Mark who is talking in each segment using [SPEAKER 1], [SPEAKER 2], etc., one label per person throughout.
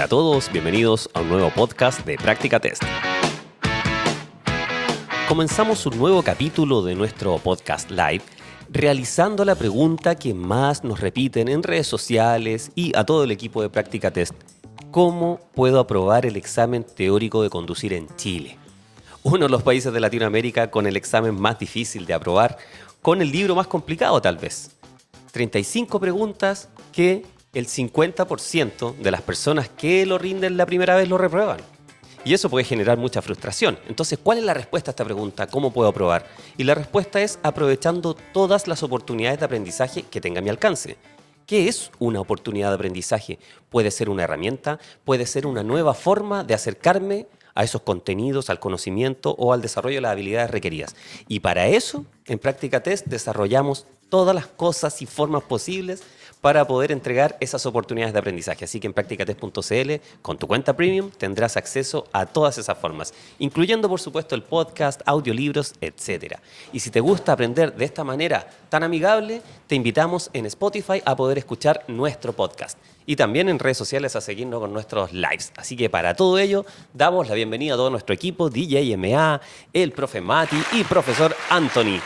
[SPEAKER 1] a todos, bienvenidos a un nuevo podcast de Práctica Test. Comenzamos un nuevo capítulo de nuestro podcast live realizando la pregunta que más nos repiten en redes sociales y a todo el equipo de Práctica Test. ¿Cómo puedo aprobar el examen teórico de conducir en Chile? Uno de los países de Latinoamérica con el examen más difícil de aprobar, con el libro más complicado tal vez. 35 preguntas que el 50% de las personas que lo rinden la primera vez lo reprueban. Y eso puede generar mucha frustración. Entonces, ¿cuál es la respuesta a esta pregunta? ¿Cómo puedo aprobar? Y la respuesta es aprovechando todas las oportunidades de aprendizaje que tenga a mi alcance. ¿Qué es una oportunidad de aprendizaje? Puede ser una herramienta, puede ser una nueva forma de acercarme a esos contenidos, al conocimiento o al desarrollo de las habilidades requeridas. Y para eso, en Práctica Test, desarrollamos todas las cosas y formas posibles para poder entregar esas oportunidades de aprendizaje. Así que en practicatest.cl, con tu cuenta premium, tendrás acceso a todas esas formas, incluyendo, por supuesto, el podcast, audiolibros, etc. Y si te gusta aprender de esta manera tan amigable, te invitamos en Spotify a poder escuchar nuestro podcast. Y también en redes sociales a seguirnos con nuestros lives. Así que para todo ello, damos la bienvenida a todo nuestro equipo, DJ MA, el profe Mati y profesor Anthony.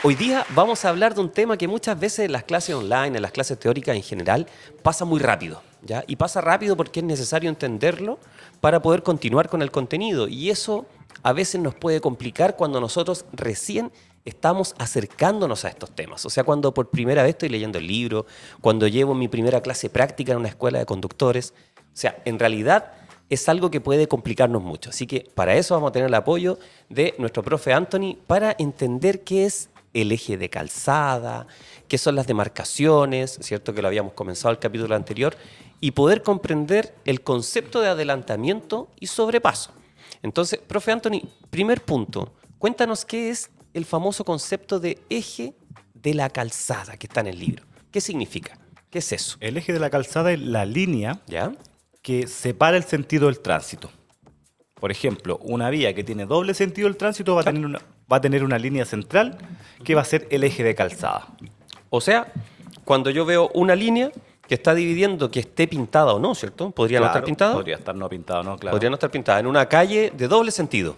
[SPEAKER 1] Hoy día vamos a hablar de un tema que muchas veces en las clases online, en las clases teóricas en general, pasa muy rápido, ¿ya? Y pasa rápido porque es necesario entenderlo para poder continuar con el contenido. Y eso a veces nos puede complicar cuando nosotros recién estamos acercándonos a estos temas. O sea, cuando por primera vez estoy leyendo el libro, cuando llevo mi primera clase práctica en una escuela de conductores. O sea, en realidad es algo que puede complicarnos mucho. Así que para eso vamos a tener el apoyo de nuestro profe Anthony para entender qué es el eje de calzada, qué son las demarcaciones, ¿cierto? Que lo habíamos comenzado el capítulo anterior, y poder comprender el concepto de adelantamiento y sobrepaso. Entonces, profe Anthony, primer punto, cuéntanos qué es el famoso concepto de eje de la calzada que está en el libro. ¿Qué significa? ¿Qué es eso?
[SPEAKER 2] El eje de la calzada es la línea
[SPEAKER 1] ¿Ya?
[SPEAKER 2] que separa el sentido del tránsito. Por ejemplo, una vía que tiene doble sentido del tránsito va a tener una línea central que va a ser el eje de calzada.
[SPEAKER 1] O sea, cuando yo veo una línea que está dividiendo que esté pintada o no, ¿cierto? ¿Podría no estar pintada?
[SPEAKER 2] Podría estar no pintada, ¿no? Claro.
[SPEAKER 1] Podría no estar pintada en una calle de doble sentido.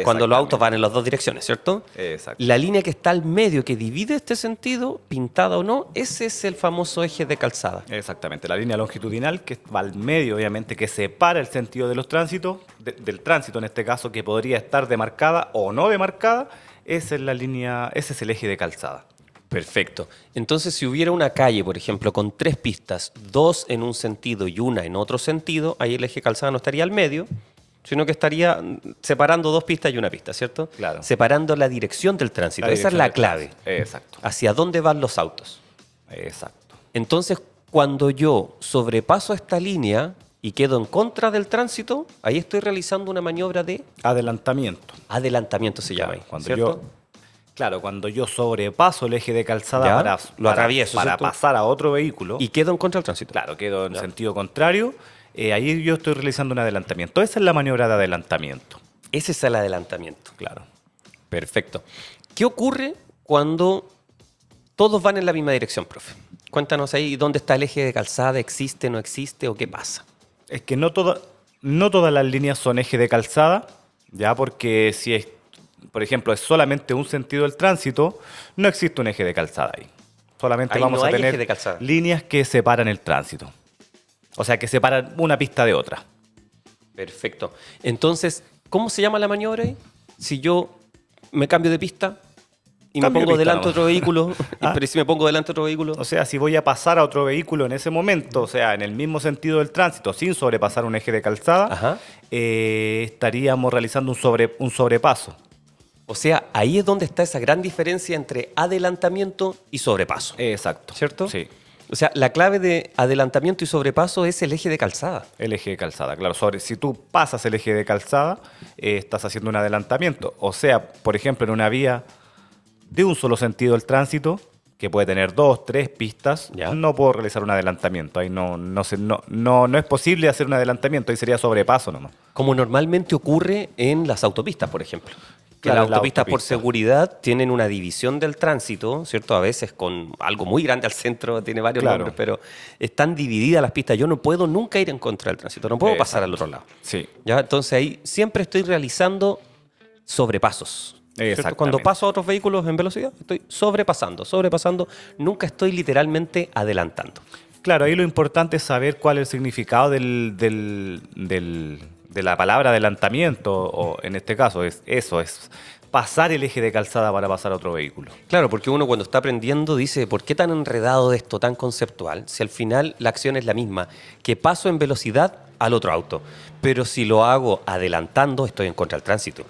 [SPEAKER 1] Cuando los autos van en las dos direcciones, ¿cierto?
[SPEAKER 2] Exacto.
[SPEAKER 1] La línea que está al medio, que divide este sentido, pintada o no, ese es el famoso eje de calzada.
[SPEAKER 2] Exactamente, la línea longitudinal que va al medio, obviamente, que separa el sentido de los tránsitos, del tránsito en este caso, que podría estar demarcada o no demarcada, esa es la línea, ese es el eje de calzada.
[SPEAKER 1] Perfecto. Entonces, si hubiera una calle, por ejemplo, con 3 pistas, 2 en un sentido y una en otro sentido, ahí el eje de calzada no estaría al medio, sino que estaría separando 2 pistas y una pista, ¿cierto?
[SPEAKER 2] Claro.
[SPEAKER 1] Separando la dirección del tránsito. Esa es la clave.
[SPEAKER 2] Exacto.
[SPEAKER 1] ¿Hacia dónde van los autos?
[SPEAKER 2] Exacto.
[SPEAKER 1] Entonces, cuando yo sobrepaso esta línea y quedo en contra del tránsito, ahí estoy realizando una maniobra de
[SPEAKER 2] Adelantamiento.
[SPEAKER 1] adelantamiento, se llama ahí, ¿cierto?
[SPEAKER 2] Cuando yo sobrepaso el eje de calzada
[SPEAKER 1] lo atravieso,
[SPEAKER 2] para
[SPEAKER 1] ¿cierto?
[SPEAKER 2] pasar a otro vehículo,
[SPEAKER 1] Y quedo en contra del tránsito.
[SPEAKER 2] claro, quedo en sentido contrario, ahí yo estoy realizando un adelantamiento. Esa es la maniobra de adelantamiento.
[SPEAKER 1] Ese es el adelantamiento.
[SPEAKER 2] Claro.
[SPEAKER 1] Perfecto. ¿Qué ocurre cuando todos van en la misma dirección, profe? Cuéntanos ahí dónde está el eje de calzada, ¿existe, no existe o qué pasa?
[SPEAKER 2] Es que no todas las líneas son eje de calzada, ya, porque si es, por ejemplo, es solamente un sentido del tránsito, no existe un eje de calzada ahí. Solamente
[SPEAKER 1] Ahí
[SPEAKER 2] vamos
[SPEAKER 1] no
[SPEAKER 2] a
[SPEAKER 1] hay
[SPEAKER 2] tener
[SPEAKER 1] eje de calzada.
[SPEAKER 2] líneas que separan el tránsito. O sea, que separan una pista de otra.
[SPEAKER 1] Perfecto. Entonces, ¿cómo se llama la maniobra ahí? Si yo me cambio de pista y
[SPEAKER 2] Cambio
[SPEAKER 1] me
[SPEAKER 2] de
[SPEAKER 1] pongo
[SPEAKER 2] pista
[SPEAKER 1] delante de
[SPEAKER 2] nomás.
[SPEAKER 1] otro vehículo,
[SPEAKER 2] Ah.
[SPEAKER 1] pero si me pongo delante de otro vehículo,
[SPEAKER 2] O sea, si voy a pasar a otro vehículo en ese momento, o sea, en el mismo sentido del tránsito, sin sobrepasar un eje de calzada,
[SPEAKER 1] Ajá.
[SPEAKER 2] estaríamos realizando un sobrepaso.
[SPEAKER 1] o sea, ahí es donde está esa gran diferencia entre adelantamiento y sobrepaso.
[SPEAKER 2] Exacto.
[SPEAKER 1] ¿Cierto?
[SPEAKER 2] Sí.
[SPEAKER 1] O sea, la clave de adelantamiento y sobrepaso es el eje de calzada.
[SPEAKER 2] El eje de calzada, claro. Si tú pasas el eje de calzada, estás haciendo un adelantamiento. O sea, por ejemplo, en una vía de un solo sentido del tránsito, que puede tener 2, 3 pistas,
[SPEAKER 1] Ya.
[SPEAKER 2] no puedo realizar un adelantamiento. Ahí no es posible hacer un adelantamiento, ahí sería sobrepaso nomás.
[SPEAKER 1] Como normalmente ocurre en las autopistas, por ejemplo. Que
[SPEAKER 2] Claro,
[SPEAKER 1] las
[SPEAKER 2] la
[SPEAKER 1] autopistas por
[SPEAKER 2] autopista.
[SPEAKER 1] seguridad tienen una división del tránsito, ¿cierto? A veces con algo muy grande al centro, tiene varios
[SPEAKER 2] Claro.
[SPEAKER 1] nombres, pero están divididas las pistas. Yo no puedo nunca ir en contra del tránsito, no puedo pasar al
[SPEAKER 2] Exacto.
[SPEAKER 1] otro lado.
[SPEAKER 2] Sí.
[SPEAKER 1] ¿Ya? Entonces ahí siempre estoy realizando sobrepasos. ¿Cierto?
[SPEAKER 2] Exactamente.
[SPEAKER 1] Cuando paso a otros vehículos en velocidad, estoy sobrepasando. Nunca estoy literalmente adelantando.
[SPEAKER 2] Claro, ahí lo importante es saber cuál es el significado de la palabra adelantamiento, o en este caso es eso, es pasar el eje de calzada para pasar a otro vehículo.
[SPEAKER 1] Claro, porque uno cuando está aprendiendo dice, ¿por qué tan enredado esto, tan conceptual? Si al final la acción es la misma, que paso en velocidad al otro auto. Pero si lo hago adelantando, estoy en contra del tránsito.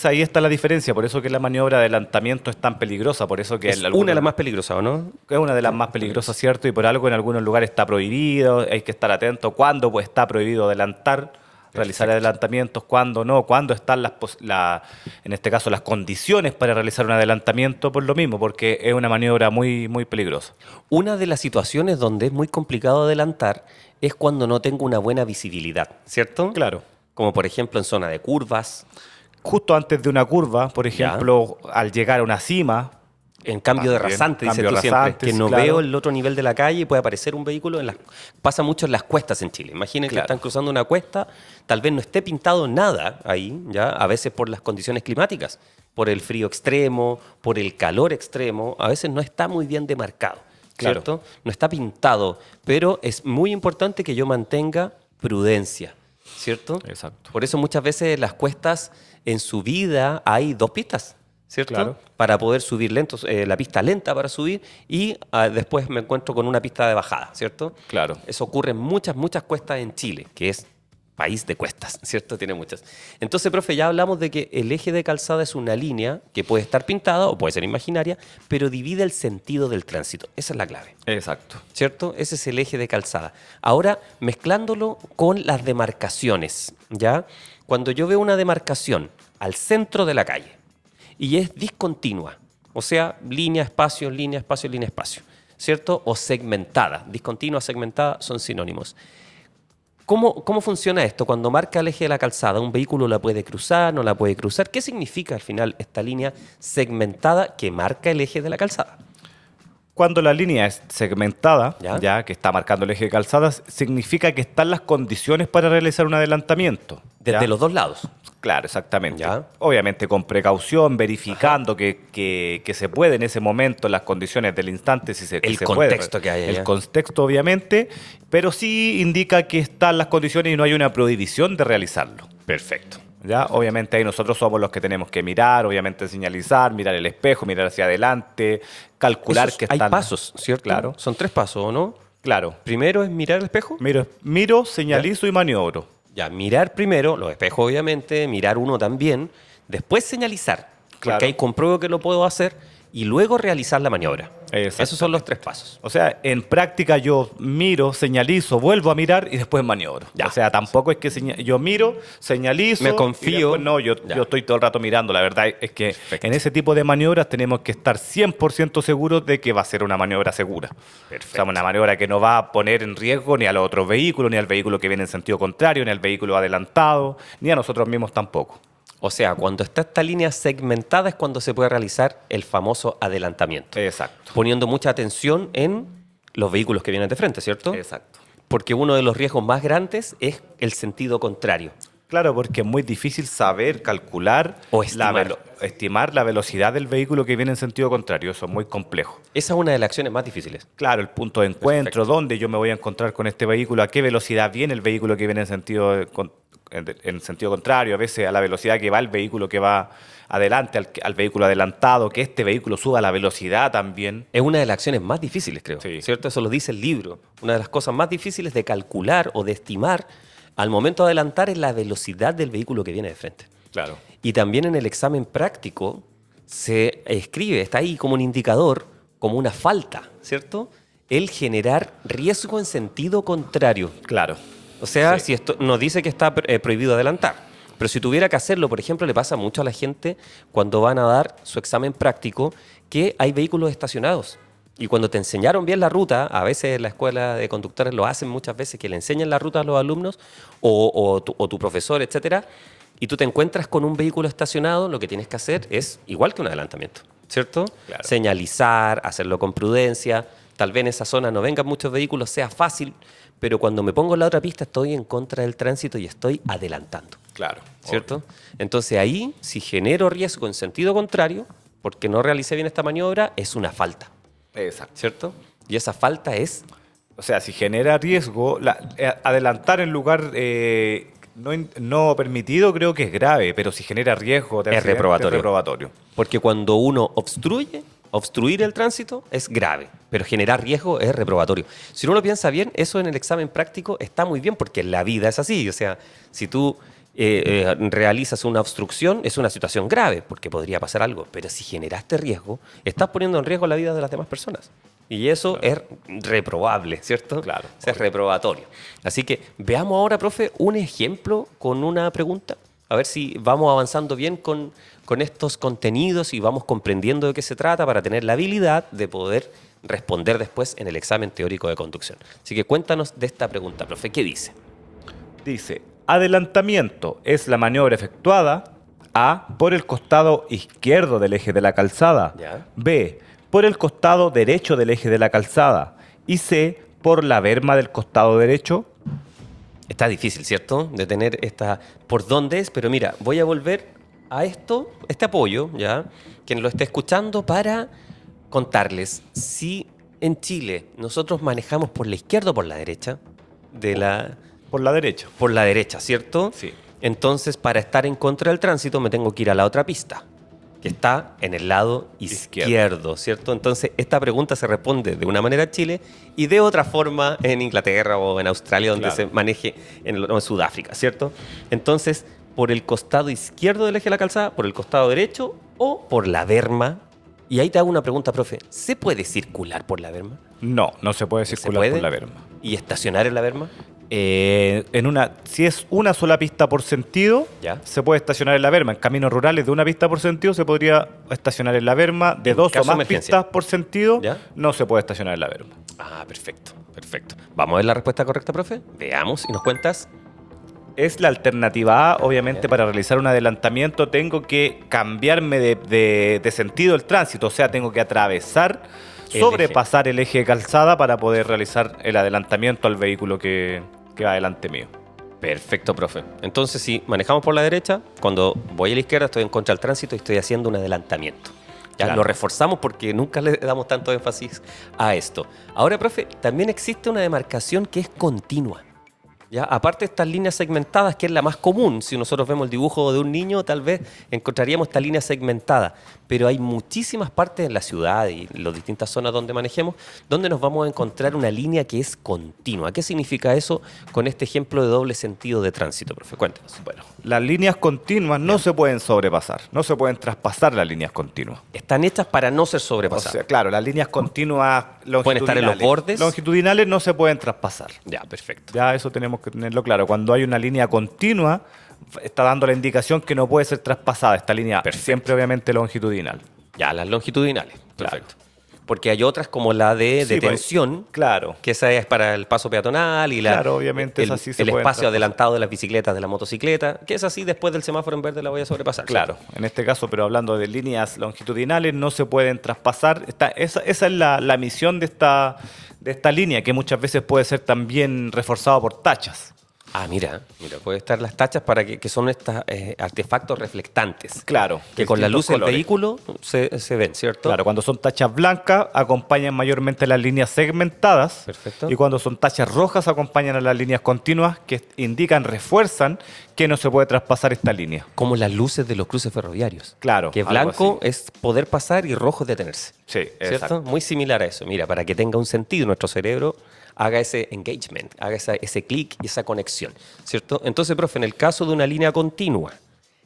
[SPEAKER 2] Ahí está la diferencia, por eso que la maniobra de adelantamiento es tan peligrosa, por eso que
[SPEAKER 1] Es una de las más peligrosas, ¿o no?
[SPEAKER 2] es una de las más peligrosas, ¿cierto? Y por algo en algunos lugares está prohibido, hay que estar atento cuándo pues, está prohibido adelantar, realizar adelantamientos, cuándo no, cuándo están en este caso las condiciones para realizar un adelantamiento, por lo mismo, porque es una maniobra muy, muy peligrosa.
[SPEAKER 1] Una de las situaciones donde es muy complicado adelantar es cuando no tengo una buena visibilidad, ¿cierto?
[SPEAKER 2] Claro.
[SPEAKER 1] Como por ejemplo en zona de curvas,
[SPEAKER 2] Justo antes de una curva, por
[SPEAKER 1] Ya.
[SPEAKER 2] ejemplo, al llegar a una cima,
[SPEAKER 1] en cambio de
[SPEAKER 2] También,
[SPEAKER 1] rasante, dices
[SPEAKER 2] cambio
[SPEAKER 1] tú siempre,
[SPEAKER 2] rasante,
[SPEAKER 1] que
[SPEAKER 2] sí,
[SPEAKER 1] no
[SPEAKER 2] claro.
[SPEAKER 1] veo el otro nivel de la calle y puede aparecer un vehículo. Pasa mucho en las cuestas en Chile. Imaginen que
[SPEAKER 2] Claro.
[SPEAKER 1] están cruzando una cuesta, tal vez no esté pintado nada ahí, ya a veces por las condiciones climáticas, por el frío extremo, por el calor extremo, a veces no está muy bien demarcado,
[SPEAKER 2] Claro.
[SPEAKER 1] ¿cierto? No está pintado, pero es muy importante que yo mantenga prudencia, ¿cierto?
[SPEAKER 2] Exacto.
[SPEAKER 1] Por eso muchas veces las cuestas en subida hay dos pistas, ¿cierto?
[SPEAKER 2] Claro.
[SPEAKER 1] Para poder subir lento, la pista lenta para subir y después me encuentro con una pista de bajada, ¿cierto?
[SPEAKER 2] Claro.
[SPEAKER 1] Eso ocurre en muchas cuestas en Chile, que es país de cuestas, ¿cierto? Tiene muchas. Entonces, profe, ya hablamos de que el eje de calzada es una línea que puede estar pintada o puede ser imaginaria, pero divide el sentido del tránsito. Esa es la clave.
[SPEAKER 2] Exacto.
[SPEAKER 1] ¿Cierto? Ese es el eje de calzada. Ahora, mezclándolo con las demarcaciones, ¿ya? Cuando yo veo una demarcación al centro de la calle y es discontinua, o sea, línea, espacio, línea, espacio, línea, espacio, ¿cierto? O segmentada. Discontinua, segmentada son sinónimos. ¿Cómo funciona esto? Cuando marca el eje de la calzada, ¿un vehículo la puede cruzar, no la puede cruzar? ¿Qué significa al final esta línea segmentada que marca el eje de la calzada?
[SPEAKER 2] Cuando la línea es segmentada,
[SPEAKER 1] ¿Ya?
[SPEAKER 2] ya que está marcando el eje de calzada, significa que están las condiciones para realizar un adelantamiento.
[SPEAKER 1] Desde
[SPEAKER 2] ¿ya?
[SPEAKER 1] los dos lados.
[SPEAKER 2] Claro, exactamente.
[SPEAKER 1] Ya.
[SPEAKER 2] Obviamente con precaución, verificando que se puede en ese momento, las condiciones del instante, si se, que
[SPEAKER 1] El
[SPEAKER 2] se
[SPEAKER 1] contexto
[SPEAKER 2] puede.
[SPEAKER 1] que hay allá.
[SPEAKER 2] El contexto, obviamente, pero sí indica que están las condiciones y no hay una prohibición de realizarlo.
[SPEAKER 1] Perfecto.
[SPEAKER 2] ¿Ya? Obviamente ahí nosotros somos los que tenemos que mirar, obviamente señalizar, mirar el espejo, mirar hacia adelante, calcular
[SPEAKER 1] Esos-
[SPEAKER 2] que
[SPEAKER 1] hay
[SPEAKER 2] están...
[SPEAKER 1] pasos, ¿cierto?
[SPEAKER 2] Claro.
[SPEAKER 1] Son 3 pasos, ¿o no?
[SPEAKER 2] Claro.
[SPEAKER 1] Primero es mirar el espejo.
[SPEAKER 2] Miro, señalizo y maniobro.
[SPEAKER 1] Ya, mirar primero, los espejos obviamente, mirar uno también, después señalizar,
[SPEAKER 2] Claro.
[SPEAKER 1] porque ahí compruebo que lo puedo hacer y luego realizar la maniobra.
[SPEAKER 2] Exactamente.
[SPEAKER 1] Esos son los 3 pasos.
[SPEAKER 2] O sea, en práctica yo miro, señalizo, vuelvo a mirar y después maniobro.
[SPEAKER 1] Ya.
[SPEAKER 2] O sea, tampoco es que yo miro, señalizo.
[SPEAKER 1] Me confío.
[SPEAKER 2] y después no, yo
[SPEAKER 1] Ya.
[SPEAKER 2] estoy todo el rato mirando. La verdad es que en ese tipo de maniobras tenemos que estar 100% seguros de que va a ser una maniobra segura.
[SPEAKER 1] Perfecto.
[SPEAKER 2] O sea, una maniobra que no va a poner en riesgo ni a los otros vehículos, ni al vehículo que viene en sentido contrario, ni al vehículo adelantado, ni a nosotros mismos tampoco.
[SPEAKER 1] O sea, cuando está esta línea segmentada es cuando se puede realizar el famoso adelantamiento,
[SPEAKER 2] Exacto.
[SPEAKER 1] poniendo mucha atención en los vehículos que vienen de frente, ¿cierto?
[SPEAKER 2] Exacto.
[SPEAKER 1] Porque uno de los riesgos más grandes es el sentido contrario.
[SPEAKER 2] Claro, porque es muy difícil saber, calcular
[SPEAKER 1] O estimar.
[SPEAKER 2] estimar la velocidad del vehículo que viene en sentido contrario. Eso es muy complejo.
[SPEAKER 1] Esa es una de las acciones más difíciles.
[SPEAKER 2] Claro, el punto de encuentro,
[SPEAKER 1] Perfecto.
[SPEAKER 2] dónde yo me voy a encontrar con este vehículo, a qué velocidad viene el vehículo que viene en sentido contrario, a veces a la velocidad que va el vehículo que va adelante, al vehículo adelantado, que este vehículo suba la velocidad también.
[SPEAKER 1] Es una de las acciones más difíciles, creo.
[SPEAKER 2] Sí.
[SPEAKER 1] ¿Cierto? Eso lo dice el libro. Una de las cosas más difíciles de calcular o de estimar al momento de adelantar es la velocidad del vehículo que viene de frente.
[SPEAKER 2] Claro.
[SPEAKER 1] Y también en el examen práctico se escribe, está ahí como un indicador, como una falta, ¿cierto? El generar riesgo en sentido contrario.
[SPEAKER 2] Claro.
[SPEAKER 1] O sea,
[SPEAKER 2] Sí.
[SPEAKER 1] si esto nos dice que está prohibido adelantar, pero si tuviera que hacerlo, por ejemplo, le pasa mucho a la gente cuando van a dar su examen práctico que hay vehículos estacionados. Y cuando te enseñaron bien la ruta, a veces en la escuela de conductores lo hacen muchas veces, que le enseñan la ruta a los alumnos o tu profesor, etcétera, y tú te encuentras con un vehículo estacionado, lo que tienes que hacer es igual que un adelantamiento, ¿cierto?
[SPEAKER 2] Claro.
[SPEAKER 1] Señalizar, hacerlo con prudencia. Tal vez en esa zona no vengan muchos vehículos, sea fácil, pero cuando me pongo en la otra pista estoy en contra del tránsito y estoy adelantando,
[SPEAKER 2] Claro.
[SPEAKER 1] ¿cierto? Entonces ahí, si genero riesgo en sentido contrario, porque no realicé bien esta maniobra, es una falta,
[SPEAKER 2] Exacto.
[SPEAKER 1] ¿cierto? Y esa falta es
[SPEAKER 2] O sea, si genera riesgo, adelantar en lugar no permitido creo que es grave, pero si genera riesgo de
[SPEAKER 1] Es
[SPEAKER 2] accidente,
[SPEAKER 1] reprobatorio.
[SPEAKER 2] es reprobatorio.
[SPEAKER 1] porque cuando uno obstruir el tránsito es grave, pero generar riesgo es reprobatorio. Si uno lo piensa bien, eso en el examen práctico está muy bien, porque la vida es así. O sea, si tú realizas una obstrucción, es una situación grave, porque podría pasar algo. Pero si generaste riesgo, estás poniendo en riesgo la vida de las demás personas. Y eso es reprobable, ¿cierto?
[SPEAKER 2] Claro,
[SPEAKER 1] O sea, es reprobatorio. Así que veamos ahora, profe, un ejemplo con una pregunta. A ver si vamos avanzando bien con estos contenidos y vamos comprendiendo de qué se trata para tener la habilidad de poder responder después en el examen teórico de conducción. Así que cuéntanos de esta pregunta, profe. ¿Qué dice?
[SPEAKER 2] Dice, adelantamiento es la maniobra efectuada A, por el costado izquierdo del eje de la calzada,
[SPEAKER 1] Ya.
[SPEAKER 2] B, por el costado derecho del eje de la calzada y C, por la berma del costado derecho.
[SPEAKER 1] Está difícil, ¿cierto? De tener esta por dónde es, pero mira, voy a volver a este apoyo, ¿ya? Quien lo esté escuchando para contarles si en Chile nosotros manejamos por la izquierda o por la derecha
[SPEAKER 2] Por la derecha.
[SPEAKER 1] por la derecha, ¿cierto?
[SPEAKER 2] Sí.
[SPEAKER 1] Entonces, para estar en contra del tránsito me tengo que ir a la otra pista, que está en el lado izquierdo, ¿cierto? Entonces, esta pregunta se responde de una manera en Chile y de otra forma en Inglaterra o en Australia, donde
[SPEAKER 2] Claro.
[SPEAKER 1] se maneje en Sudáfrica, ¿cierto? Entonces, por el costado izquierdo del eje de la calzada, por el costado derecho o por la berma. Y ahí te hago una pregunta, profe. ¿Se puede circular por la berma?
[SPEAKER 2] No, no se puede
[SPEAKER 1] ¿Se
[SPEAKER 2] circular
[SPEAKER 1] puede?
[SPEAKER 2] por la berma.
[SPEAKER 1] ¿Y estacionar en la berma?
[SPEAKER 2] Si es una sola pista por sentido,
[SPEAKER 1] Ya.
[SPEAKER 2] se puede estacionar en la berma. En caminos rurales de una pista por sentido se podría estacionar en la berma. De
[SPEAKER 1] En
[SPEAKER 2] dos o
[SPEAKER 1] caso de
[SPEAKER 2] más
[SPEAKER 1] emergencia.
[SPEAKER 2] pistas por sentido,
[SPEAKER 1] Ya.
[SPEAKER 2] no se puede estacionar en la berma.
[SPEAKER 1] Ah, perfecto, perfecto. ¿Vamos a ver la respuesta correcta, profe? Veamos y nos cuentas.
[SPEAKER 2] Es la alternativa A, obviamente
[SPEAKER 1] Ya.
[SPEAKER 2] para realizar un adelantamiento tengo que cambiarme de sentido el tránsito, o sea, tengo que atravesar,
[SPEAKER 1] El
[SPEAKER 2] sobrepasar el eje de calzada para poder realizar el adelantamiento al vehículo que va delante mío.
[SPEAKER 1] Perfecto, profe. Entonces, si manejamos por la derecha, cuando voy a la izquierda estoy en contra del tránsito y estoy haciendo un adelantamiento. Ya
[SPEAKER 2] Claro.
[SPEAKER 1] lo reforzamos porque nunca le damos tanto énfasis a esto. Ahora, profe, también existe una demarcación que es continua. ¿Ya? Aparte de estas líneas segmentadas, que es la más común, si nosotros vemos el dibujo de un niño, tal vez encontraríamos esta línea segmentada. Pero hay muchísimas partes en la ciudad y en las distintas zonas donde manejemos, donde nos vamos a encontrar una línea que es continua. ¿Qué significa eso con este ejemplo de doble sentido de tránsito, profe? Cuéntanos.
[SPEAKER 2] Bueno, las líneas continuas no se pueden sobrepasar, no se pueden traspasar las líneas continuas.
[SPEAKER 1] Están hechas para no ser
[SPEAKER 2] O
[SPEAKER 1] sobrepasadas.
[SPEAKER 2] sea, claro, las líneas continuas longitudinales.
[SPEAKER 1] Pueden estar en los bordes.
[SPEAKER 2] Longitudinales no se pueden traspasar.
[SPEAKER 1] Ya, perfecto.
[SPEAKER 2] Ya eso tenemos que tenerlo claro. Cuando hay una línea continua, está dando la indicación que no puede ser traspasada esta línea,
[SPEAKER 1] Perfecto.
[SPEAKER 2] siempre obviamente longitudinal.
[SPEAKER 1] Ya, las longitudinales.
[SPEAKER 2] Claro.
[SPEAKER 1] Perfecto. Porque hay otras como la de
[SPEAKER 2] Sí,
[SPEAKER 1] detención,
[SPEAKER 2] Claro.
[SPEAKER 1] que esa es para el paso peatonal y
[SPEAKER 2] Claro, obviamente
[SPEAKER 1] el,
[SPEAKER 2] esas sí se
[SPEAKER 1] el
[SPEAKER 2] pueden
[SPEAKER 1] espacio
[SPEAKER 2] traspasar.
[SPEAKER 1] adelantado de las bicicletas, de la motocicleta, que es así, después del semáforo en verde la voy a sobrepasar.
[SPEAKER 2] Claro, en este caso, pero hablando de líneas longitudinales, no se pueden traspasar. Esa es la misión de esta línea, que muchas veces puede ser también reforzado por tachas.
[SPEAKER 1] Ah, mira, puede estar las tachas para que son estos artefactos reflectantes.
[SPEAKER 2] Claro.
[SPEAKER 1] Que con la
[SPEAKER 2] distintos
[SPEAKER 1] luz del
[SPEAKER 2] colores.
[SPEAKER 1] vehículo se ven, ¿cierto?
[SPEAKER 2] Claro, cuando son tachas blancas acompañan mayormente las líneas segmentadas.
[SPEAKER 1] Perfecto.
[SPEAKER 2] Y cuando son tachas rojas acompañan a las líneas continuas que indican, refuerzan que no se puede traspasar esta línea.
[SPEAKER 1] Como las luces de los cruces ferroviarios.
[SPEAKER 2] Claro,
[SPEAKER 1] Que
[SPEAKER 2] algo
[SPEAKER 1] blanco
[SPEAKER 2] así.
[SPEAKER 1] es poder pasar y rojo es detenerse.
[SPEAKER 2] Sí,
[SPEAKER 1] ¿Cierto?
[SPEAKER 2] exacto.
[SPEAKER 1] Muy similar a eso. Mira, para que tenga un sentido nuestro cerebro, haga ese engagement, haga ese clic y esa conexión, ¿cierto? Entonces, profe, en el caso de una línea continua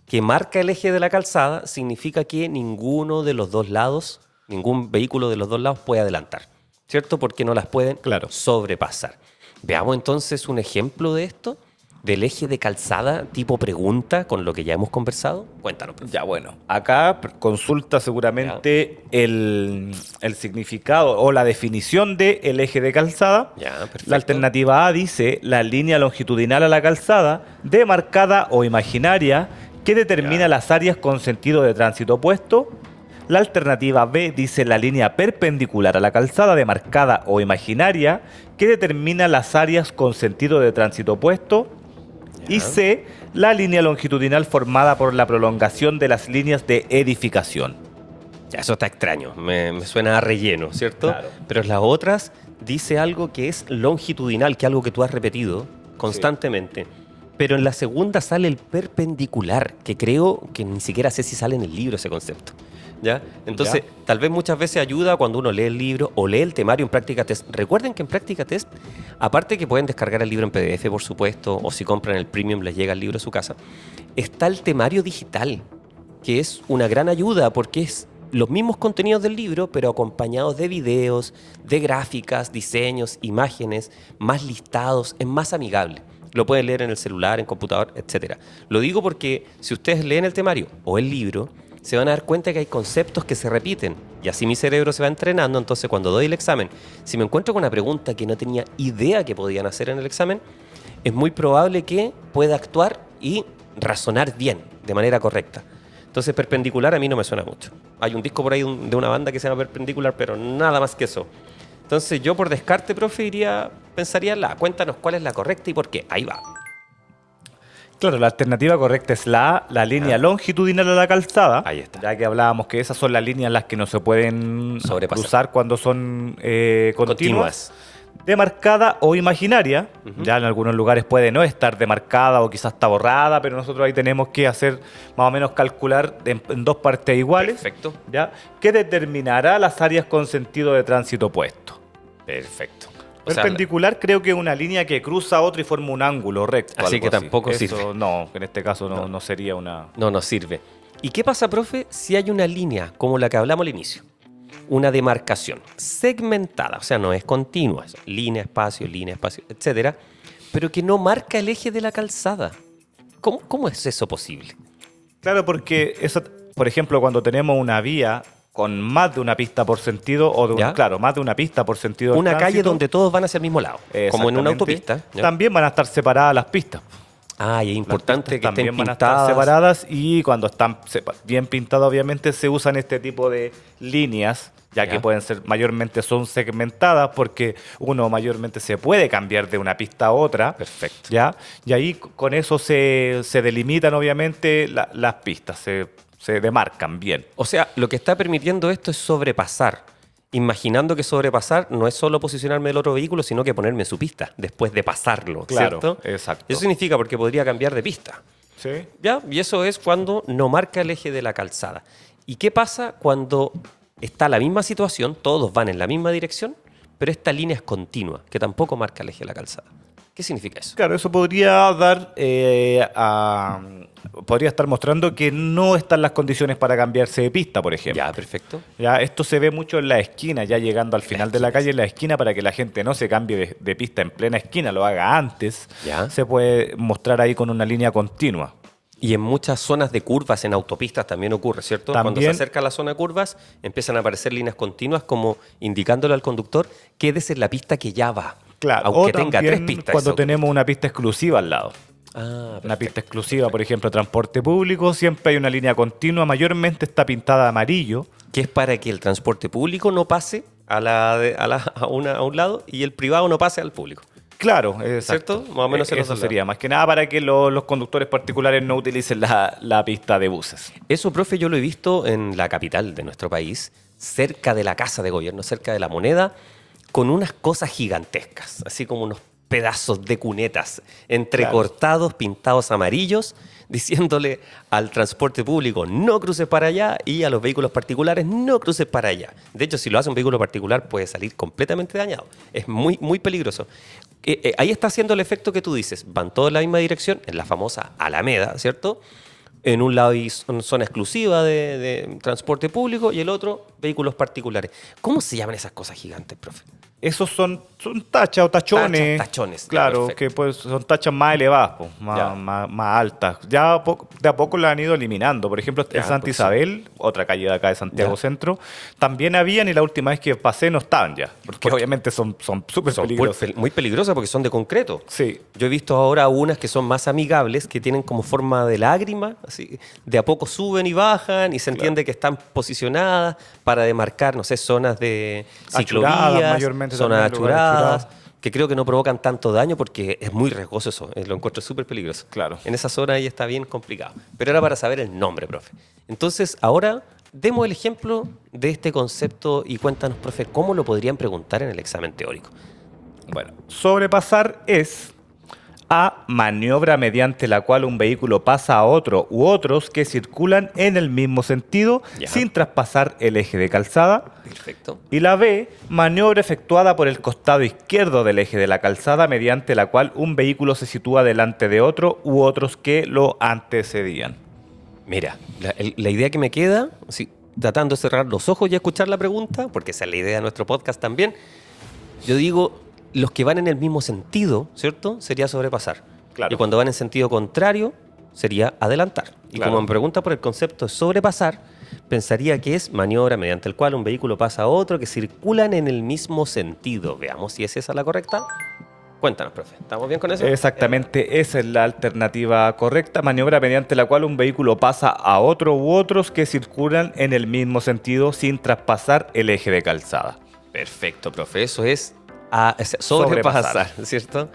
[SPEAKER 1] que marca el eje de la calzada, significa que ninguno de los dos lados, ningún vehículo de los dos lados puede adelantar, ¿cierto? Porque no las pueden
[SPEAKER 2] Claro.
[SPEAKER 1] sobrepasar. Veamos entonces un ejemplo de esto. del eje de calzada tipo pregunta con lo que ya hemos conversado? Cuéntanos, profe.
[SPEAKER 2] Ya, bueno, acá consulta seguramente el significado o la definición de el eje de calzada.
[SPEAKER 1] Ya, perfecto.
[SPEAKER 2] La alternativa A dice la línea longitudinal a la calzada, demarcada o imaginaria, que determina
[SPEAKER 1] Ya.
[SPEAKER 2] las áreas con sentido de tránsito opuesto. La alternativa B dice la línea perpendicular a la calzada, demarcada o imaginaria, que determina las áreas con sentido de tránsito opuesto. Y
[SPEAKER 1] Ya.
[SPEAKER 2] C, la línea longitudinal formada por la prolongación de las líneas de edificación.
[SPEAKER 1] Ya, eso está extraño, me suena a relleno, ¿cierto?
[SPEAKER 2] Claro.
[SPEAKER 1] Pero las otras dice algo que es longitudinal, que es algo que tú has repetido constantemente. Pero en la segunda sale el perpendicular, que creo que ni siquiera sé si sale en el libro ese concepto. ¿Ya? Entonces,
[SPEAKER 2] Ya.
[SPEAKER 1] tal vez muchas veces ayuda cuando uno lee el libro o lee el temario en Práctica Test. Recuerden que en Práctica Test, aparte que pueden descargar el libro en PDF, por supuesto, o si compran el Premium les llega el libro a su casa, está el temario digital, que es una gran ayuda porque es los mismos contenidos del libro, pero acompañados de videos, de gráficas, diseños, imágenes, más listados, es más amigable. Lo pueden leer en el celular, en computador, etc. Lo digo porque si ustedes leen el temario o el libro, se van a dar cuenta que hay conceptos que se repiten y así mi cerebro se va entrenando. Entonces, cuando doy el examen, si me encuentro con una pregunta que no tenía idea que podían hacer en el examen, es muy probable que pueda actuar y razonar bien, de manera correcta. Entonces, perpendicular a mí no me suena mucho. Hay un disco por ahí de una banda que se llama Perpendicular, pero nada más que eso. Entonces, yo por descarte, profe, pensaría en la. Cuéntanos cuál es la correcta y por qué. Ahí va.
[SPEAKER 2] Claro, la alternativa correcta es la A, la línea longitudinal a la calzada.
[SPEAKER 1] Ahí está.
[SPEAKER 2] Ya que hablábamos que esas son las líneas en las que no se pueden
[SPEAKER 1] Sobrepasar.
[SPEAKER 2] cruzar cuando son continuas.
[SPEAKER 1] Continuas.
[SPEAKER 2] Demarcada o imaginaria. Ya en algunos lugares puede no estar demarcada o quizás está borrada, pero nosotros ahí tenemos que hacer más o menos calcular en dos partes iguales.
[SPEAKER 1] Perfecto.
[SPEAKER 2] ¿Ya? Que determinará las áreas con sentido de tránsito opuesto.
[SPEAKER 1] Perfecto. O sea,
[SPEAKER 2] Perpendicular creo que es una línea que cruza otra y forma un ángulo recto.
[SPEAKER 1] Así
[SPEAKER 2] algo
[SPEAKER 1] que tampoco
[SPEAKER 2] Eso
[SPEAKER 1] sirve.
[SPEAKER 2] no, en este caso no sería una...
[SPEAKER 1] no nos sirve. ¿Y qué pasa, profe, si hay una línea como la que hablamos al inicio? Una demarcación segmentada, o sea, no es continua, es línea, espacio, etcétera, pero que no marca el eje de la calzada. ¿Cómo es eso posible?
[SPEAKER 2] Claro, porque eso, por ejemplo, cuando tenemos una vía con más de una pista por sentido, o de
[SPEAKER 1] ¿Ya?
[SPEAKER 2] claro, más de una pista por sentido de
[SPEAKER 1] Una calle
[SPEAKER 2] tránsito,
[SPEAKER 1] donde todos van hacia el mismo lado, como en una
[SPEAKER 2] exactamente,
[SPEAKER 1] autopista. ¿ya?
[SPEAKER 2] también van a estar separadas las pistas.
[SPEAKER 1] Ah, y es importante
[SPEAKER 2] Las
[SPEAKER 1] que
[SPEAKER 2] pistas
[SPEAKER 1] estén
[SPEAKER 2] también van a estar
[SPEAKER 1] pintadas.
[SPEAKER 2] separadas y cuando están bien pintadas, obviamente, se usan este tipo de líneas, ya
[SPEAKER 1] Ya.
[SPEAKER 2] que pueden ser, mayormente son segmentadas, porque uno mayormente se puede cambiar de una pista a otra.
[SPEAKER 1] Perfecto.
[SPEAKER 2] ¿Ya? Y ahí con eso se delimitan, obviamente, las pistas, se demarcan bien.
[SPEAKER 1] O sea, lo que está permitiendo esto es sobrepasar. Imaginando que sobrepasar no es solo posicionarme del otro vehículo, sino que ponerme en su pista después de pasarlo,
[SPEAKER 2] Claro,
[SPEAKER 1] ¿cierto?
[SPEAKER 2] exacto.
[SPEAKER 1] Eso significa porque podría cambiar de pista.
[SPEAKER 2] ¿Sí?
[SPEAKER 1] ¿Ya? Y eso es cuando no marca el eje de la calzada. ¿Y qué pasa cuando está la misma situación, todos van en la misma dirección, pero esta línea es continua, que tampoco marca el eje de la calzada? ¿Qué significa eso?
[SPEAKER 2] Claro, eso podría dar podría estar mostrando que no están las condiciones para cambiarse de pista, por ejemplo.
[SPEAKER 1] Ya, perfecto.
[SPEAKER 2] Ya, esto se ve mucho en la esquina, ya llegando al final de la calle, en la esquina, para que la gente no se cambie de pista en plena esquina, lo haga antes.
[SPEAKER 1] Ya.
[SPEAKER 2] Se puede mostrar ahí con una línea continua.
[SPEAKER 1] Y en muchas zonas de curvas, en autopistas también ocurre, ¿cierto? Cuando se
[SPEAKER 2] También.
[SPEAKER 1] acerca a la zona de curvas, empiezan a aparecer líneas continuas como indicándole al conductor quédese en la pista que ya va.
[SPEAKER 2] Claro,
[SPEAKER 1] Aunque
[SPEAKER 2] o
[SPEAKER 1] tenga
[SPEAKER 2] también
[SPEAKER 1] 3 pistas.
[SPEAKER 2] cuando
[SPEAKER 1] esa
[SPEAKER 2] tenemos una pista exclusiva al lado.
[SPEAKER 1] Ah,
[SPEAKER 2] Una
[SPEAKER 1] perfecto.
[SPEAKER 2] pista exclusiva, por ejemplo, transporte público, siempre hay una línea continua, mayormente está pintada de amarillo.
[SPEAKER 1] Que es para que el transporte público no pase a un lado y el privado no pase al público.
[SPEAKER 2] Claro, exacto.
[SPEAKER 1] ¿Cierto? Más o menos en los
[SPEAKER 2] eso
[SPEAKER 1] dos
[SPEAKER 2] sería, más que nada para que los conductores particulares no utilicen la pista de buses.
[SPEAKER 1] Eso, profe, yo lo he visto en la capital de nuestro país, cerca de la Casa de Gobierno, cerca de la Moneda, con unas cosas gigantescas, así como unos pedazos de cunetas entrecortados, pintados amarillos, diciéndole al transporte público no cruces para allá y a los vehículos particulares no cruces para allá. De hecho, si lo hace un vehículo particular puede salir completamente dañado. Es muy, muy peligroso. Ahí está haciendo el efecto que tú dices. Van todos en la misma dirección, en la famosa Alameda, ¿cierto? En un lado hay zona exclusiva de transporte público y el otro vehículos particulares. ¿Cómo se llaman esas cosas gigantes, profe?
[SPEAKER 2] Esos son tachas o tachones.
[SPEAKER 1] Tachones, ya,
[SPEAKER 2] Claro,
[SPEAKER 1] perfecto.
[SPEAKER 2] que pues son tachas más elevadas, pues,
[SPEAKER 1] Ya.
[SPEAKER 2] más altas. Ya de a poco las han ido eliminando. Por ejemplo,
[SPEAKER 1] Ya,
[SPEAKER 2] en Santa
[SPEAKER 1] pues sí.
[SPEAKER 2] Isabel, otra calle de acá de Santiago
[SPEAKER 1] Ya.
[SPEAKER 2] Centro, también habían y la última vez que pasé no estaban ya. Porque obviamente son súper
[SPEAKER 1] Son
[SPEAKER 2] peligrosos.
[SPEAKER 1] muy peligrosas porque son de concreto.
[SPEAKER 2] Sí.
[SPEAKER 1] Yo he visto ahora unas que son más amigables, que tienen como forma de lágrima, así, de a poco suben y bajan y se entiende que están posicionadas para demarcar, no sé, zonas de
[SPEAKER 2] Achuradas,
[SPEAKER 1] ciclovías,
[SPEAKER 2] mayormente
[SPEAKER 1] zonas
[SPEAKER 2] también, lugares
[SPEAKER 1] achuradas,
[SPEAKER 2] achurados.
[SPEAKER 1] que creo que no provocan tanto daño porque es muy riesgoso eso, lo encuentro súper peligroso.
[SPEAKER 2] Claro.
[SPEAKER 1] En esa zona ahí está bien complicado. Pero era para saber el nombre, profe. Entonces, ahora demos el ejemplo de este concepto y cuéntanos, profe, cómo lo podrían preguntar en el examen teórico.
[SPEAKER 2] Bueno, sobrepasar es A, maniobra mediante la cual un vehículo pasa a otro u otros que circulan en el mismo sentido
[SPEAKER 1] Ya.
[SPEAKER 2] sin traspasar el eje de calzada.
[SPEAKER 1] Perfecto.
[SPEAKER 2] Y la B, maniobra efectuada por el costado izquierdo del eje de la calzada mediante la cual un vehículo se sitúa delante de otro u otros que lo antecedían.
[SPEAKER 1] Mira, la idea que me queda, así, tratando de cerrar los ojos y escuchar la pregunta, porque esa es la idea de nuestro podcast también, yo digo, los que van en el mismo sentido, ¿cierto? Sería sobrepasar.
[SPEAKER 2] Claro.
[SPEAKER 1] Y cuando van en sentido contrario, sería adelantar. Y
[SPEAKER 2] Claro.
[SPEAKER 1] como me pregunta por el concepto de sobrepasar, pensaría que es maniobra mediante el cual un vehículo pasa a otro que circulan en el mismo sentido. Veamos si es esa la correcta. Cuéntanos, profe. ¿Estamos bien con eso?
[SPEAKER 2] Exactamente, esa es la alternativa correcta, maniobra mediante la cual un vehículo pasa a otro u otros que circulan en el mismo sentido sin traspasar el eje de calzada.
[SPEAKER 1] Perfecto, profe. Eso es sobrepasar, ¿cierto?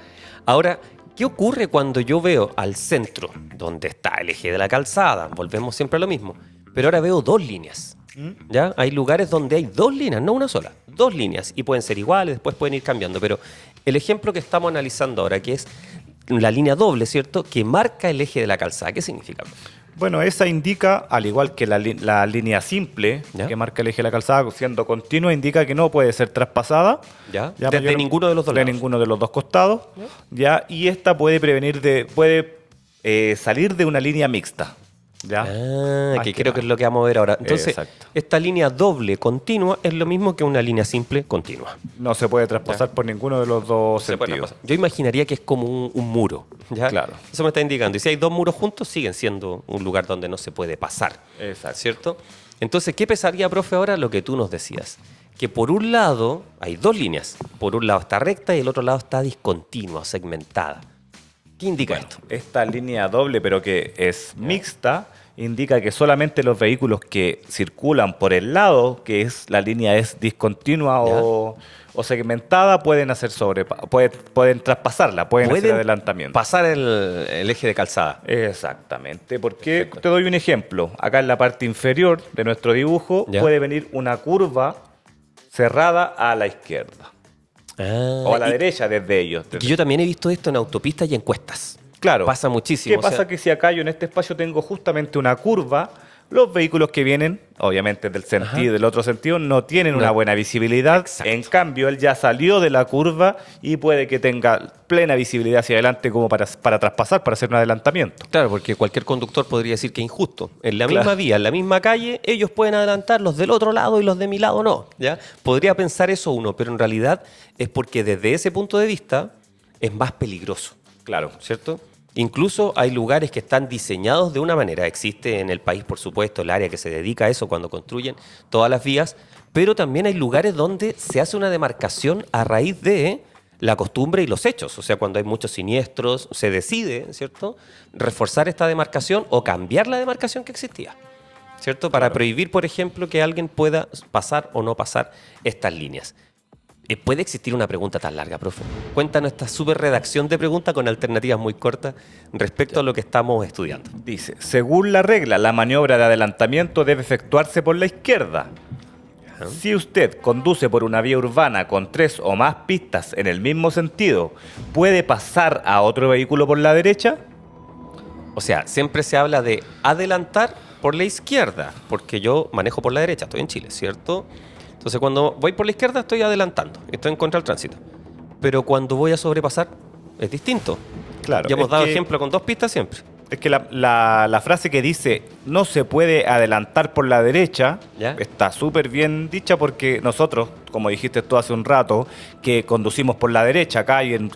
[SPEAKER 1] Ahora, ¿qué ocurre cuando yo veo al centro, donde está el eje de la calzada? Volvemos siempre a lo mismo. Pero ahora veo dos líneas. ¿Ya? Hay lugares donde hay dos líneas, no una sola. Dos líneas. Y pueden ser iguales, después pueden ir cambiando. Pero el ejemplo que estamos analizando ahora, que es la línea doble, ¿cierto? Que marca el eje de la calzada. ¿Qué significa?
[SPEAKER 2] Bueno, esa indica, al igual que la línea simple
[SPEAKER 1] ¿Ya?
[SPEAKER 2] que marca el eje de la calzada siendo continua, indica que no puede ser traspasada.
[SPEAKER 1] ¿Ya? Desde ninguno de los dos
[SPEAKER 2] de
[SPEAKER 1] lados.
[SPEAKER 2] ninguno de los dos costados. ¿Ya? Y esta puede salir de una línea mixta. ¿Ya?
[SPEAKER 1] Ah,
[SPEAKER 2] Más
[SPEAKER 1] que
[SPEAKER 2] que
[SPEAKER 1] creo que
[SPEAKER 2] nada.
[SPEAKER 1] es lo que vamos a ver ahora. Entonces,
[SPEAKER 2] Exacto.
[SPEAKER 1] esta línea doble continua es lo mismo que una línea simple continua.
[SPEAKER 2] No se puede traspasar por ninguno de los dos
[SPEAKER 1] Se puede
[SPEAKER 2] sentidos.
[SPEAKER 1] traspasar. Yo imaginaría que es como un muro. ¿ya?
[SPEAKER 2] Claro.
[SPEAKER 1] Eso me está indicando. Y si hay dos muros juntos, siguen siendo un lugar donde no se puede pasar.
[SPEAKER 2] Exacto.
[SPEAKER 1] ¿Cierto? Entonces, ¿qué pensaría, profe, ahora lo que tú nos decías? Que por un lado hay dos líneas. Por un lado está recta y el otro lado está discontinua o segmentada. ¿Qué indica esto?
[SPEAKER 2] Esta línea doble, pero que es mixta, indica que solamente los vehículos que circulan por el lado, que es la línea es discontinua
[SPEAKER 1] Ya.
[SPEAKER 2] o segmentada, pueden pueden traspasarla, pueden hacer adelantamiento.
[SPEAKER 1] pasar el eje de calzada.
[SPEAKER 2] Exactamente, porque te doy un ejemplo. Acá en la parte inferior de nuestro dibujo
[SPEAKER 1] Ya.
[SPEAKER 2] puede venir una curva cerrada a la izquierda o a la derecha desde ellos.
[SPEAKER 1] Y yo también he visto esto en autopistas y encuestas.
[SPEAKER 2] Claro.
[SPEAKER 1] Pasa muchísimo.
[SPEAKER 2] ¿Qué
[SPEAKER 1] o sea,
[SPEAKER 2] pasa? Que si acá yo en este espacio tengo justamente una curva, los vehículos que vienen, obviamente del otro sentido, no tienen una
[SPEAKER 1] No.
[SPEAKER 2] buena visibilidad.
[SPEAKER 1] Exacto.
[SPEAKER 2] En cambio, él ya salió de la curva y puede que tenga plena visibilidad hacia adelante como para traspasar, para hacer un adelantamiento.
[SPEAKER 1] Claro, porque cualquier conductor podría decir que es injusto. En la
[SPEAKER 2] Claro.
[SPEAKER 1] misma vía, en la misma calle, ellos pueden adelantar, los del otro lado y los de mi lado no. ¿Ya? Podría pensar eso uno, pero en realidad es porque desde ese punto de vista es más peligroso.
[SPEAKER 2] Claro.
[SPEAKER 1] ¿Cierto? Incluso hay lugares que están diseñados de una manera. Existe en el país, por supuesto, el área que se dedica a eso cuando construyen todas las vías, pero también hay lugares donde se hace una demarcación a raíz de la costumbre y los hechos. O sea, cuando hay muchos siniestros, se decide, ¿cierto?, reforzar esta demarcación o cambiar la demarcación que existía, ¿cierto? Para prohibir, por ejemplo, que alguien pueda pasar o no pasar estas líneas. ¿Puede existir una pregunta tan larga, profe? Cuéntanos esta súper redacción de preguntas con alternativas muy cortas respecto a lo que estamos estudiando.
[SPEAKER 2] Dice, según la regla, la maniobra de adelantamiento debe efectuarse por la izquierda. Si usted conduce por una vía urbana con 3 o más pistas en el mismo sentido, ¿puede pasar a otro vehículo por la derecha?
[SPEAKER 1] O sea, siempre se habla de adelantar por la izquierda, porque yo manejo por la derecha, estoy en Chile, ¿cierto? Entonces, cuando voy por la izquierda, estoy adelantando, estoy en contra del tránsito. Pero cuando voy a sobrepasar, es distinto.
[SPEAKER 2] Claro.
[SPEAKER 1] Ya hemos
[SPEAKER 2] es
[SPEAKER 1] dado
[SPEAKER 2] que-
[SPEAKER 1] ejemplo con dos pistas siempre.
[SPEAKER 2] Es que la frase que dice no se puede adelantar por la derecha
[SPEAKER 1] ¿Ya?
[SPEAKER 2] está súper bien dicha porque nosotros, como dijiste tú hace un rato, que conducimos por la derecha acá y en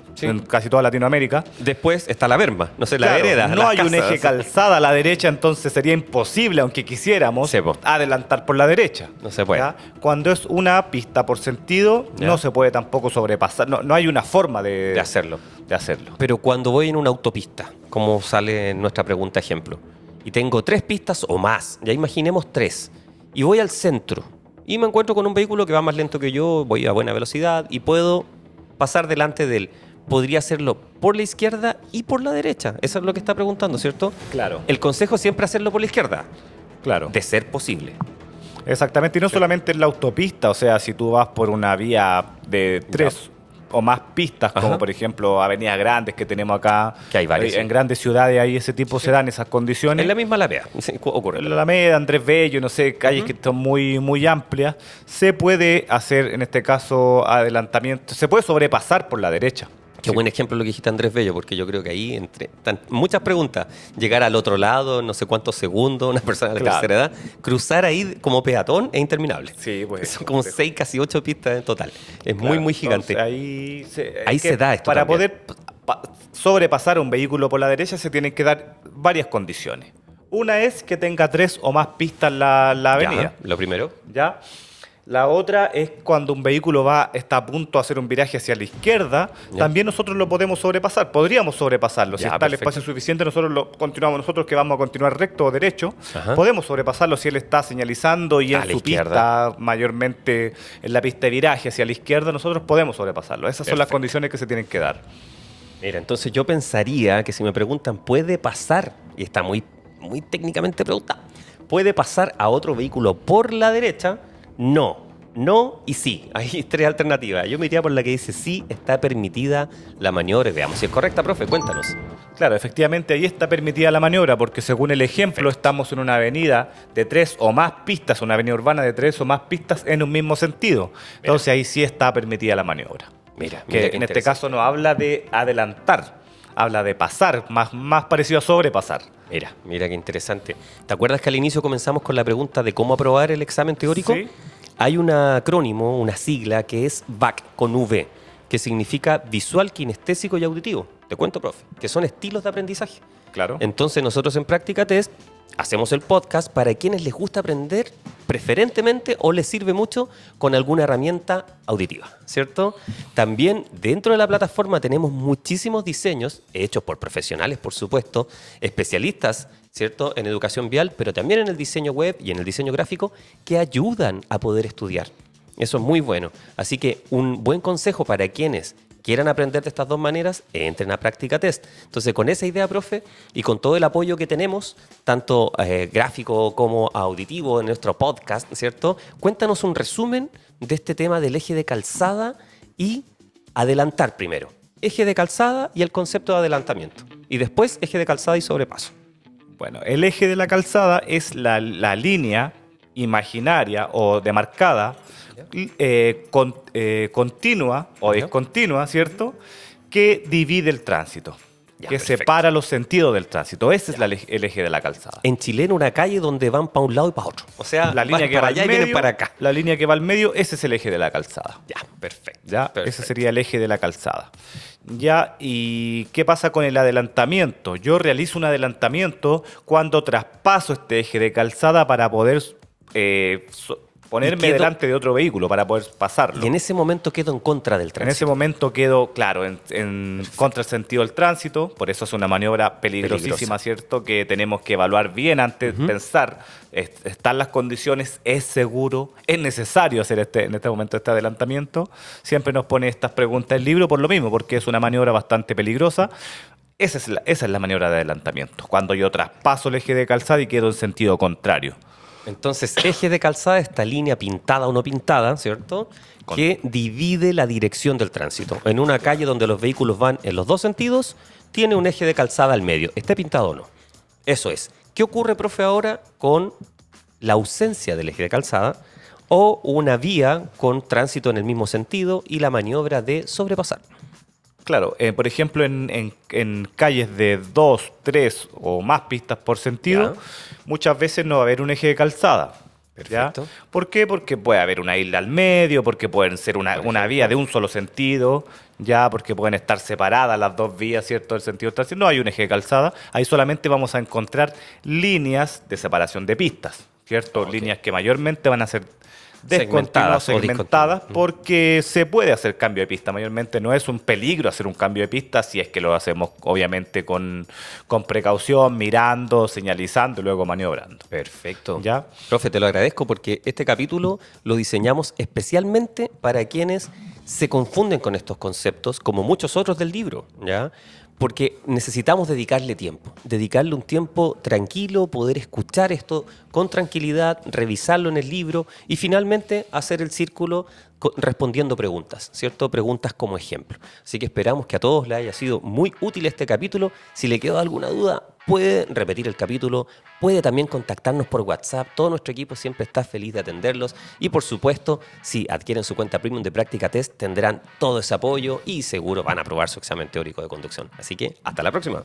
[SPEAKER 2] casi toda Latinoamérica.
[SPEAKER 1] Después está la berma, no sé, la
[SPEAKER 2] Claro,
[SPEAKER 1] vereda.
[SPEAKER 2] no
[SPEAKER 1] las
[SPEAKER 2] hay un
[SPEAKER 1] casas.
[SPEAKER 2] eje calzada a la derecha, entonces sería imposible, aunque quisiéramos,
[SPEAKER 1] Sí, po.
[SPEAKER 2] adelantar por la derecha.
[SPEAKER 1] No se puede.
[SPEAKER 2] ¿Ya? Cuando es una pista por sentido,
[SPEAKER 1] Ya.
[SPEAKER 2] no se puede tampoco sobrepasar. No hay una forma
[SPEAKER 1] De hacerlo.
[SPEAKER 2] de hacerlo.
[SPEAKER 1] Pero cuando voy en una autopista, como sale en nuestra pregunta ejemplo, y tengo 3 pistas o más, ya imaginemos 3, y voy al centro, y me encuentro con un vehículo que va más lento que yo, voy a buena velocidad, y puedo pasar delante de él. Podría hacerlo por la izquierda y por la derecha. Eso es lo que está preguntando, ¿cierto?
[SPEAKER 2] Claro.
[SPEAKER 1] El consejo es siempre hacerlo por la izquierda,
[SPEAKER 2] Claro.
[SPEAKER 1] de ser posible.
[SPEAKER 2] Exactamente, y no solamente en la autopista, o sea, si tú vas por una vía de 3 o más pistas, como
[SPEAKER 1] Ajá.
[SPEAKER 2] por ejemplo avenidas grandes que tenemos acá,
[SPEAKER 1] Que hay varias, sí.
[SPEAKER 2] en grandes ciudades ahí ese tipo se dan esas condiciones.
[SPEAKER 1] En la misma Alameda ocurre.
[SPEAKER 2] La Alameda, Andrés Bello, no sé, calles que están muy, muy amplias, se puede hacer en este caso adelantamiento, se puede sobrepasar por la derecha.
[SPEAKER 1] Qué buen ejemplo lo que dijiste Andrés Bello, porque yo creo que ahí entre muchas preguntas, llegar al otro lado, no sé cuántos segundos, una persona de
[SPEAKER 2] Claro.
[SPEAKER 1] tercera edad, cruzar ahí como peatón es interminable.
[SPEAKER 2] Sí, pues.
[SPEAKER 1] Son como 6, casi 8 pistas en total. Es muy,
[SPEAKER 2] Claro,
[SPEAKER 1] muy gigante.
[SPEAKER 2] entonces ahí
[SPEAKER 1] Ahí
[SPEAKER 2] es que
[SPEAKER 1] se da esto
[SPEAKER 2] para
[SPEAKER 1] también.
[SPEAKER 2] poder sobrepasar un vehículo por la derecha se tienen que dar varias condiciones. Una es que tenga 3 o más pistas la avenida.
[SPEAKER 1] Ya, lo primero.
[SPEAKER 2] ¿Ya? La otra es cuando un vehículo está a punto de hacer un viraje hacia la izquierda,
[SPEAKER 1] Ya.
[SPEAKER 2] también nosotros lo podemos sobrepasar, podríamos sobrepasarlo. Si
[SPEAKER 1] Ya,
[SPEAKER 2] está el
[SPEAKER 1] perfecto.
[SPEAKER 2] espacio suficiente, nosotros que vamos a continuar recto o derecho,
[SPEAKER 1] Ajá.
[SPEAKER 2] podemos sobrepasarlo si él está señalizando y
[SPEAKER 1] A
[SPEAKER 2] en
[SPEAKER 1] la
[SPEAKER 2] su
[SPEAKER 1] izquierda.
[SPEAKER 2] pista, mayormente en la pista de viraje hacia la izquierda, nosotros podemos sobrepasarlo. Esas son las
[SPEAKER 1] Perfecto.
[SPEAKER 2] condiciones que se tienen que dar.
[SPEAKER 1] Mira, entonces yo pensaría que si me preguntan, ¿puede pasar? Y está muy, muy técnicamente preguntada. ¿Puede pasar a otro vehículo por la derecha? No. No y sí. Hay 3 alternativas. Yo me iría por la que dice sí, está permitida la maniobra. Veamos si es correcta, profe, cuéntanos.
[SPEAKER 2] Claro, efectivamente ahí está permitida la maniobra porque según el ejemplo estamos en una avenida de 3 o más pistas, una avenida urbana de 3 o más pistas en un mismo sentido. Entonces ahí sí está permitida la maniobra.
[SPEAKER 1] Mira,
[SPEAKER 2] Que en este caso no habla de adelantar, habla de pasar, más parecido a sobrepasar.
[SPEAKER 1] Mira qué interesante. ¿Te acuerdas que al inicio comenzamos con la pregunta de cómo aprobar el examen teórico?
[SPEAKER 2] Sí.
[SPEAKER 1] Hay un acrónimo, una sigla que es VAC con V, que significa visual, kinestésico y auditivo. Te cuento, profe, que son estilos de aprendizaje.
[SPEAKER 2] Claro.
[SPEAKER 1] Entonces nosotros en Práctica Test hacemos el podcast para quienes les gusta aprender preferentemente o les sirve mucho con alguna herramienta auditiva, ¿cierto? También dentro de la plataforma tenemos muchísimos diseños hechos por profesionales, por supuesto, especialistas, ¿cierto? En educación vial, pero también en el diseño web y en el diseño gráfico que ayudan a poder estudiar. Eso es muy bueno. Así que un buen consejo para quienes quieran aprender de estas dos maneras, entren a Práctica Test. Entonces, con esa idea, profe, y con todo el apoyo que tenemos, tanto gráfico como auditivo en nuestro podcast, ¿cierto? Cuéntanos un resumen de este tema del eje de calzada y adelantar primero. Eje de calzada y el concepto de adelantamiento. Y después, eje de calzada y sobrepaso.
[SPEAKER 2] Bueno, el eje de la calzada es la línea imaginaria o demarcada, continua o
[SPEAKER 1] Ya.
[SPEAKER 2] discontinua, ¿cierto? Que divide el tránsito,
[SPEAKER 1] Ya,
[SPEAKER 2] que
[SPEAKER 1] perfecto.
[SPEAKER 2] separa los sentidos del tránsito. Ese es el eje de la calzada.
[SPEAKER 1] En chileno, una calle donde van para un lado y para otro. O sea,
[SPEAKER 2] La línea
[SPEAKER 1] van
[SPEAKER 2] que
[SPEAKER 1] para
[SPEAKER 2] va
[SPEAKER 1] allá
[SPEAKER 2] al
[SPEAKER 1] y vienen
[SPEAKER 2] medio,
[SPEAKER 1] para acá.
[SPEAKER 2] la línea que va al medio, ese es el eje de la calzada.
[SPEAKER 1] Ya, perfecto.
[SPEAKER 2] ¿Ya?
[SPEAKER 1] Perfecto.
[SPEAKER 2] Ese sería el eje de la calzada. ¿Ya? ¿Y qué pasa con el adelantamiento? Yo realizo un adelantamiento cuando traspaso este eje de calzada para poder ponerme
[SPEAKER 1] quedo-
[SPEAKER 2] delante de otro vehículo, para poder pasarlo.
[SPEAKER 1] Y en ese momento quedo en contra del
[SPEAKER 2] En
[SPEAKER 1] tránsito.
[SPEAKER 2] ese momento quedo, claro, en contra el sentido del tránsito, por eso es una maniobra peligrosísima,
[SPEAKER 1] Peligrosa.
[SPEAKER 2] ¿cierto? Que tenemos que evaluar bien antes de pensar, están las condiciones, es seguro, es necesario hacer en este momento este adelantamiento. Siempre nos pone estas preguntas el libro por lo mismo, porque es una maniobra bastante peligrosa. Esa es la maniobra de adelantamiento, cuando yo traspaso el eje de calzada y quedo en sentido contrario.
[SPEAKER 1] Entonces, eje de calzada, esta línea pintada o no pintada, ¿cierto? Que divide la dirección del tránsito. En una calle donde los vehículos van en los dos sentidos, tiene un eje de calzada al medio, esté pintado o no. Eso es. ¿Qué ocurre, profe, ahora con la ausencia del eje de calzada o una vía con tránsito en el mismo sentido y la maniobra de sobrepasar?
[SPEAKER 2] Claro, por ejemplo, en calles de 2, 3 o más pistas por sentido,
[SPEAKER 1] Ya.
[SPEAKER 2] muchas veces no va a haber un eje de calzada. ¿Ya?
[SPEAKER 1] Perfecto.
[SPEAKER 2] ¿Por qué? Porque puede haber una isla al medio, porque pueden ser una vía de un solo sentido, ya, porque pueden estar separadas las dos vías, ¿cierto? Del sentido del tránsito. No hay un eje de calzada, ahí solamente vamos a encontrar líneas de separación de pistas, ¿cierto?
[SPEAKER 1] Ok.
[SPEAKER 2] Líneas que mayormente van a ser
[SPEAKER 1] Segmentadas
[SPEAKER 2] descontinuadas,
[SPEAKER 1] o
[SPEAKER 2] segmentadas,
[SPEAKER 1] discontinuas.
[SPEAKER 2] porque se puede hacer cambio de pista. Mayormente no es un peligro hacer un cambio de pista si es que lo hacemos, obviamente, con precaución, mirando, señalizando y luego maniobrando.
[SPEAKER 1] Perfecto.
[SPEAKER 2] ¿Ya?
[SPEAKER 1] Profe, te lo agradezco porque este capítulo lo diseñamos especialmente para quienes se confunden con estos conceptos, como muchos otros del libro, ¿ya? Porque necesitamos dedicarle un tiempo tranquilo, poder escuchar esto con tranquilidad, revisarlo en el libro y finalmente hacer el círculo respondiendo preguntas, ¿cierto? Preguntas como ejemplo. Así que esperamos que a todos les haya sido muy útil este capítulo. Si le quedó alguna duda, puede repetir el capítulo, puede también contactarnos por WhatsApp. Todo nuestro equipo siempre está feliz de atenderlos. Y por supuesto, si adquieren su cuenta premium de Práctica Test, tendrán todo ese apoyo y seguro van a aprobar su examen teórico de conducción. Así que hasta la próxima.